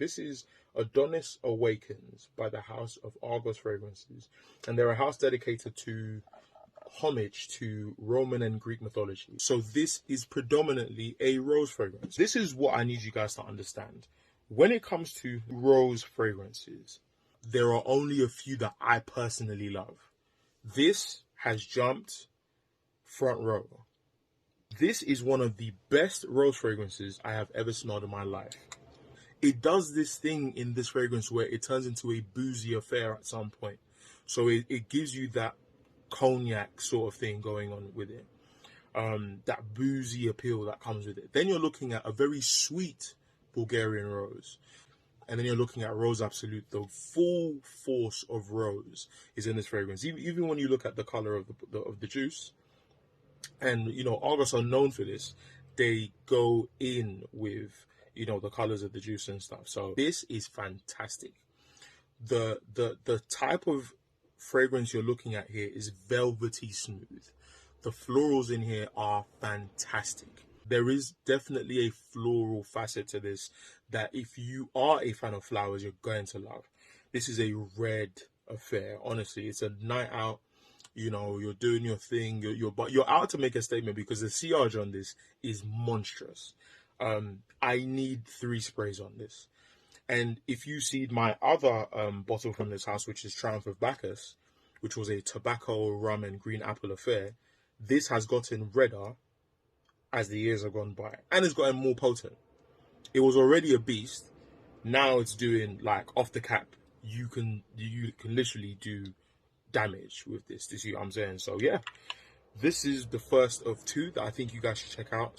This is Adonis Awakens by the House of Argos Fragrances, and they're a house dedicated to homage to Roman and Greek mythology. So this is predominantly a rose fragrance. This is what I need you guys to understand. When it comes to rose fragrances, there are only a few that I personally love. This has jumped front row. This is one of the best rose fragrances I have ever smelled in my life. It does this thing in this fragrance where it turns into a boozy affair at some point. So it gives you that cognac sort of thing going on with it. That boozy appeal that comes with it. Then you're looking at a very sweet Bulgarian rose. And then you're looking at Rose Absolute. The full force of rose is in this fragrance. Even when you look at the color of the juice, and you know, Argos are known for this. They go in with, you know, the colors of the juice and stuff. So this is fantastic. The type of fragrance you're looking at here is velvety smooth. The florals in here are fantastic. There is definitely a floral facet to this that if you are a fan of flowers, you're going to love. This is a red affair. Honestly, it's a night out. You know, you're doing your thing. You're out to make a statement because the CRG on this is monstrous. I need 3 sprays on this. And if you see my other bottle from this house, which is Triumph of Bacchus, which was a tobacco, rum, and green apple affair, this has gotten redder as the years have gone by, and it's gotten more potent. It was already a beast. Now it's doing, like, off the cap. You can literally do damage with this. Do you see what I'm saying? So yeah, this is the first of 2 that I think you guys should check out.